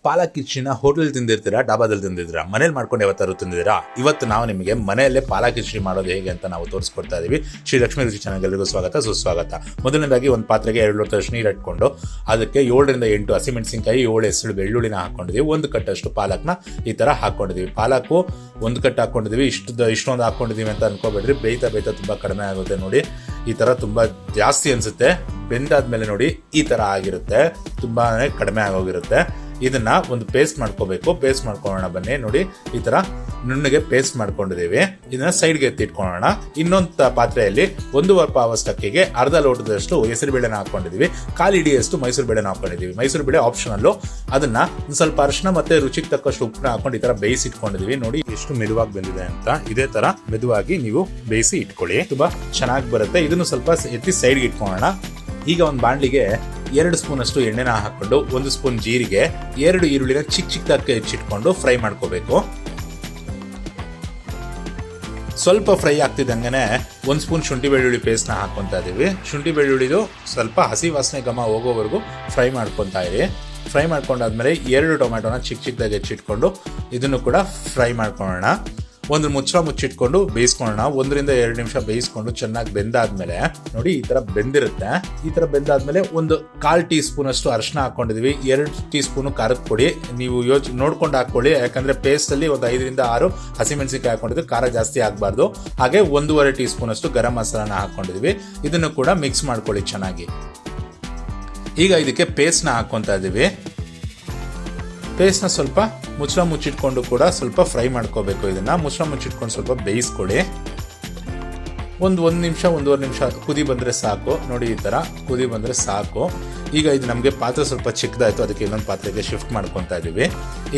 ಪಾಲಕ್ ಕಿಚಡಿನ hotel ತಿಂದಿರ್ತೀರಾ, ಡಾಬಾದಲ್ಲಿ ತಿಂದಿದ್ದೀರಾ, ಮನೇಲಿ ಮಾಡ್ಕೊಂಡು ಯಾವತ್ತಾರು ತಿಂದಿದ್ದೀರಾ? ಇವತ್ತು ನಾವು ನಿಮಗೆ ಮನೆಯಲ್ಲೇ ಪಾಲಕ್ ಕಿಚಡಿ ಮಾಡೋದು ಹೇಗೆ ಅಂತ ನಾವು ತೋರಿಸ್ಕೊಡ್ತಾ ಇದೀವಿ. ಶ್ರೀ ಲಕ್ಷ್ಮೀ ರುಚಿ ಚಾನಲ್ಗೆಲ್ಲರಿಗೂ ಸ್ವಾಗತ, ಸುಸ್ವಾಗತ. ಮೊದಲನೇದಾಗಿ ಒಂದು ಪಾತ್ರೆಗೆ 2 ಲೋಟದಷ್ಟು ನೀರು ಇಟ್ಕೊಂಡು ಅದಕ್ಕೆ 7 ರಿಂದ 8 ಹಸಿಮೆಣಸಿನಕಾಯಿ, 7 ಹೆಸರು ಬೆಳ್ಳುಳ್ಳಿನ ಹಾಕೊಂಡಿದ್ದೀವಿ. 1 ಕಟ್ಟಷ್ಟು ಪಾಲಕ್ನ ಈ ಥರ ಹಾಕೊಂಡಿದ್ದೀವಿ. ಪಾಲಕು 1 ಕಟ್ ಹಾಕೊಂಡಿದ್ದೀವಿ. ಇಷ್ಟೊಂದು ಹಾಕೊಂಡಿದ್ದೀವಿ ಅಂತ ಅನ್ಕೋಬೇಡ್ರಿ, ಬೇಯ್ತಾ ತುಂಬ ಕಡಿಮೆ ಆಗುತ್ತೆ. ನೋಡಿ ಈ ಥರ ತುಂಬ ಜಾಸ್ತಿ ಅನಿಸುತ್ತೆ. ಬೆಂದಾದ್ಮೇಲೆ ನೋಡಿ ಈ ಥರ ಆಗಿರುತ್ತೆ, ತುಂಬಾ ಕಡಿಮೆ ಆಗೋಗಿರುತ್ತೆ. ಇದನ್ನ ಒಂದು ಪೇಸ್ಟ್ ಮಾಡ್ಕೋಬೇಕು. ಪೇಸ್ಟ್ ಮಾಡ್ಕೊಳ್ಳೋಣ ಬನ್ನಿ. ನೋಡಿ ಈ ತರ ನುಣ್ಣಗೆ ಪೇಸ್ಟ್ ಮಾಡ್ಕೊಂಡಿದ್ದೀವಿ. ಇದನ್ನ ಸೈಡ್ಗೆ ಎತ್ತಿಟ್ಕೊಳ್ಳೋಣ. ಇನ್ನೊಂದು ಪಾತ್ರೆಯಲ್ಲಿ 1.5 ಪಾವಷ್ಟು ಅಕ್ಕಿಗೆ ಅರ್ಧ ಲೋಟದಷ್ಟು ಹೆಸರು ಬೇಳೆನ ಹಾಕೊಂಡಿದ್ದೀವಿ. 1/4 ಹಿಡಿಯಷ್ಟು ಮೈಸೂರು ಬೇಳೆನ ಹಾಕೊಂಡಿದ್ದೀವಿ. ಮೈಸೂರು ಬೇಳೆ ಆಪ್ಷನಲ್ಲು. ಅದನ್ನ ಒಂದು ಸ್ವಲ್ಪ ಅರಿಶಿನ ಮತ್ತೆ ರುಚಿಗೆ ತಕ್ಕಷ್ಟು ಉಪ್ಪನ್ನ ಹಾಕೊಂಡು ಈ ತರ ಬೇಯಿಸಿ ಇಟ್ಕೊಂಡಿದ್ದೀವಿ. ನೋಡಿ ಎಷ್ಟು ಮೆದುವಾಗಿ ಬಂದಿದೆ ಅಂತ. ಇದೇ ತರ ಮೆದುವಾಗಿ ನೀವು ಬೇಯಿಸಿ ಇಟ್ಕೊಳ್ಳಿ, ತುಂಬಾ ಚೆನ್ನಾಗಿ ಬರುತ್ತೆ. ಇದನ್ನು ಸ್ವಲ್ಪ ಎತ್ತಿ ಸೈಡ್ಗೆ ಇಟ್ಕೊಳ್ಳೋಣ. ಈಗ ಒಂದು ಬಾಣಲಿಗೆ 2 ಸ್ಪೂನ್ ಅಷ್ಟು ಎಣ್ಣೆನ ಹಾಕೊಂಡು 1 ಸ್ಪೂನ್ ಜೀರಿಗೆ, 2 ಈರುಳ್ಳಿನ ಚಿಕ್ಕದಾಗಿ ಹೆಚ್ಚಿಟ್ಕೊಂಡು ಫ್ರೈ ಮಾಡ್ಕೋಬೇಕು. ಸ್ವಲ್ಪ ಫ್ರೈ ಆಗ್ತಿದ್ದಂಗೆ 1 ಸ್ಪೂನ್ ಶುಂಠಿ ಬೆಳ್ಳುಳ್ಳಿ ಪೇಸ್ಟ್ನ ಹಾಕ್ಕೊತಾ ಇದೀವಿ. ಶುಂಠಿ ಬೆಳ್ಳುಳ್ಳಿದು ಸ್ವಲ್ಪ ಹಸಿ ವಾಸನೆ ಘಮ ಹೋಗೋವರೆಗೂ ಫ್ರೈ ಮಾಡ್ಕೊತಾ ಇರಿ. ಫ್ರೈ ಮಾಡ್ಕೊಂಡಾದ್ಮೇಲೆ 2 ಟೊಮ್ಯಾಟೋನ ಚಿಕ್ಕದಾಗಿ ಹೆಚ್ಚಿಟ್ಕೊಂಡು ಇದನ್ನು ಕೂಡ ಫ್ರೈ ಮಾಡ್ಕೊಳ್ಳೋಣ. ಒಂದು ಮುಚ್ಚಳ ಮುಚ್ಚಿಟ್ಕೊಂಡು ಬೇಯಿಸ್ಕೊಳ್ಳೋಣ. 1 ರಿಂದ 2 ನಿಮಿಷ ಬೇಯಿಸ್ಕೊಂಡು ಚೆನ್ನಾಗಿ ಬೆಂದಾದ್ಮೇಲೆ ನೋಡಿ ಈ ತರ ಬೆಂದಿರುತ್ತೆ. ಈ ತರ ಬೆಂದಾದ್ಮೇಲೆ ಒಂದು 1/4 ಟೀ ಸ್ಪೂನ್ ಅಷ್ಟು ಅರಿಶಿನ ಹಾಕೊಂಡಿದೀವಿ. 2 ಟೀ ಸ್ಪೂನ್ ಖಾರದ ಪುಡಿ ನೀವು ನೋಡ್ಕೊಂಡು ಹಾಕೊಳ್ಳಿ, ಯಾಕಂದ್ರೆ ಪೇಸ್ಟ್ ಅಲ್ಲಿ ಒಂದು 5 ರಿಂದ 6 ಹಸಿಮೆಣಸಿನಕಾಯಿ ಹಾಕೊಂಡಿದ್ವಿ, ಖಾರ ಜಾಸ್ತಿ ಆಗಬಾರ್ದು. ಹಾಗೆ 1.5 ಟೀ ಸ್ಪೂನ್ ಅಷ್ಟು ಗರಂ ಮಸಾಲಾನ ಹಾಕೊಂಡಿದೀವಿ. ಇದನ್ನು ಕೂಡ ಮಿಕ್ಸ್ ಮಾಡ್ಕೊಳ್ಳಿ ಚೆನ್ನಾಗಿ. ಈಗ ಇದಕ್ಕೆ ಪೇಸ್ಟ್ನ ಹಾಕೊತಾ ಇದೀವಿ. ಪೇಸ್ಟ್ನ ಸ್ವಲ್ಪ ಮುಚ್ಚಳ ಮುಚ್ಚಿಟ್ಕೊಂಡು ಕೂಡ ಸ್ವಲ್ಪ ಫ್ರೈ ಮಾಡ್ಕೋಬೇಕು. ಇದನ್ನ ಮುಚ್ಚಳ ಮುಚ್ಚಿಟ್ಕೊಂಡು ಸ್ವಲ್ಪ ಬೇಯಿಸ್ಕೊಳ್ಳಿ. ಒಂದು ನಿಮಿಷ 1.5 ನಿಮಿಷ ಕುದಿ ಬಂದರೆ ಸಾಕು. ನೋಡಿ ಈ ಥರ ಕುದಿ ಬಂದರೆ ಸಾಕು. ಈಗ ಇದು ನಮಗೆ ಪಾತ್ರೆ ಸ್ವಲ್ಪ ಚಿಕ್ಕದಾಯಿತು, ಅದಕ್ಕೆ ಇನ್ನೊಂದು ಪಾತ್ರೆಗೆ ಶಿಫ್ಟ್ ಮಾಡ್ಕೊತಾ ಇದ್ದೀವಿ.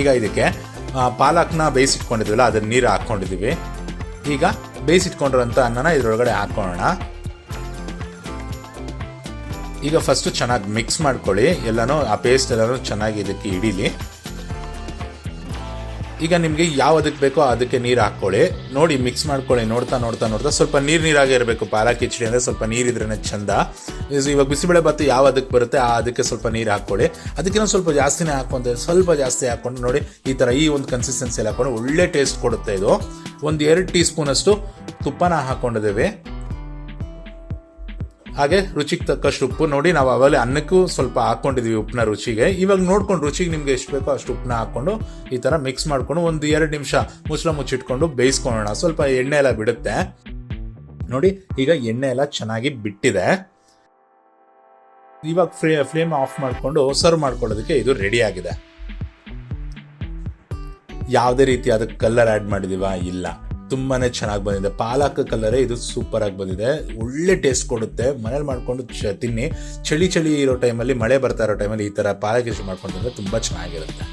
ಈಗ ಇದಕ್ಕೆ ಪಾಲಕ್ನ ಬೇಯಿಸಿಟ್ಕೊಂಡಿದ್ವಲ್ಲ ಅದನ್ನ ನೀರು ಹಾಕ್ಕೊಂಡಿದ್ದೀವಿ. ಈಗ ಬೇಯಿಸಿಟ್ಕೊಂಡಿರೋಂಥ ಅನ್ನನ ಇದರೊಳಗಡೆ ಹಾಕ್ಕೊಳ್ಳೋಣ. ಈಗ ಫಸ್ಟು ಚೆನ್ನಾಗಿ ಮಿಕ್ಸ್ ಮಾಡ್ಕೊಳ್ಳಿ. ಎಲ್ಲನೂ ಆ ಪೇಸ್ಟ್ ಎಲ್ಲನೂ ಚೆನ್ನಾಗಿ ಇದಕ್ಕೆ ಹಿಡೀಲಿ. ಈಗ ನಿಮಗೆ ಯಾವುದಕ್ಕೆ ಬೇಕೋ ಅದಕ್ಕೆ ನೀರು ಹಾಕ್ಕೊಳ್ಳಿ. ನೋಡಿ ಮಿಕ್ಸ್ ಮಾಡ್ಕೊಳ್ಳಿ. ನೋಡ್ತಾ ಸ್ವಲ್ಪ ನೀರಾಗೇ ಇರಬೇಕು. ಪಾಲಕ್ ಕಿಚಡಿ ಅಂದರೆ ಸ್ವಲ್ಪ ನೀರಿದ್ರೇ ಚಂದ. ಇವಾಗ ಬಿಸಿಬೇಳೆ ಭಾತು ಯಾವ ಅದಕ್ಕೆ ಬರುತ್ತೆ ಅದಕ್ಕೆ ಸ್ವಲ್ಪ ನೀರು ಹಾಕ್ಕೊಳ್ಳಿ. ಅದಕ್ಕಿಂತ ಸ್ವಲ್ಪ ಜಾಸ್ತಿನೇ ಹಾಕೊಂತ ಸ್ವಲ್ಪ ಜಾಸ್ತಿ ಹಾಕ್ಕೊಂಡು ನೋಡಿ ಈ ಥರ ಈ ಒಂದು ಕನ್ಸಿಸ್ಟೆನ್ಸಿಯಲ್ಲಿ ಹಾಕೊಂಡು ಒಳ್ಳೆ ಟೇಸ್ಟ್ ಕೊಡುತ್ತೆ ಇದು. ಒಂದು 2 ಟೀ ಸ್ಪೂನ್ ಅಷ್ಟು ತುಪ್ಪನ ಹಾಕೊಂಡಿದ್ದೇವೆ. ಹಾಗೆ ರುಚಿಗೆ ತಕ್ಕಷ್ಟು ಉಪ್ಪು. ನೋಡಿ ನಾವು ಅವಾಗಲೇ ಅನ್ನಕ್ಕೂ ಸ್ವಲ್ಪ ಹಾಕೊಂಡಿದ್ವಿ ಉಪ್ಪನ್ನ ರುಚಿಗೆ. ಇವಾಗ ನೋಡ್ಕೊಂಡು ರುಚಿಗೆ ನಿಮ್ಗೆ ಎಷ್ಟು ಬೇಕೋ ಅಷ್ಟು ಉಪ್ಪನ್ನ ಹಾಕೊಂಡು ಈ ತರ ಮಿಕ್ಸ್ ಮಾಡ್ಕೊಂಡು ಒಂದು 2 ನಿಮಿಷ ಮುಚ್ಚಳ ಮುಚ್ಚಿಟ್ಕೊಂಡು ಬೇಯಿಸ್ಕೊಳ್ಳೋಣ. ಸ್ವಲ್ಪ ಎಣ್ಣೆ ಎಲ್ಲ ಬಿಡುತ್ತೆ. ನೋಡಿ ಈಗ ಎಣ್ಣೆ ಎಲ್ಲ ಚೆನ್ನಾಗಿ ಬಿಟ್ಟಿದೆ. ಇವಾಗ ಫ್ಲೇಮ್ ಆಫ್ ಮಾಡಿಕೊಂಡು ಸರ್ವ್ ಮಾಡ್ಕೊಳ್ಳೋದಕ್ಕೆ ಇದು ರೆಡಿ ಆಗಿದೆ. ಯಾವುದೇ ರೀತಿ ಅದಕ್ಕೆ ಕಲರ್ ಆ್ಯಡ್ ಮಾಡಿದೀವ? ಇಲ್ಲ, ತುಂಬಾನೇ ಚೆನ್ನಾಗಿ ಬಂದಿದೆ. ಪಾಲಕ್ ಕಲರೇ ಇದು ಸೂಪರ್ ಆಗಿ ಬಂದಿದೆ. ಒಳ್ಳೆ ಟೇಸ್ಟ್ ಕೊಡುತ್ತೆ. ಮನೇಲಿ ಮಾಡ್ಕೊಂಡು ತಿನ್ನಿ. ಚಳಿ ಇರೋ ಟೈಮಲ್ಲಿ, ಮಳೆ ಬರ್ತಾ ಇರೋ ಟೈಮಲ್ಲಿ ಈ ಥರ ಪಾಲಕ್ ಕಿಚಡಿ ಮಾಡ್ಕೊಂಡು ತಿಂದ್ರೆ ತುಂಬ ಚೆನ್ನಾಗಿರುತ್ತೆ.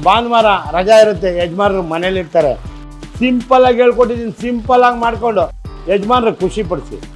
ಭಾನುವಾರ ರಜಾ ಇರುತ್ತೆ, ಯಜಮಾನರು ಮನೇಲಿ ಇರ್ತಾರೆ. ಸಿಂಪಲ್ ಆಗಿ ಹೇಳ್ಕೊಟ್ಟಿದ್ದೀನಿ. ಸಿಂಪಲ್ ಆಗಿ ಮಾಡ್ಕೊಂಡು ಯಜಮಾನ್ರಿಗೆ ಖುಷಿ ಪಡಿಸಿ.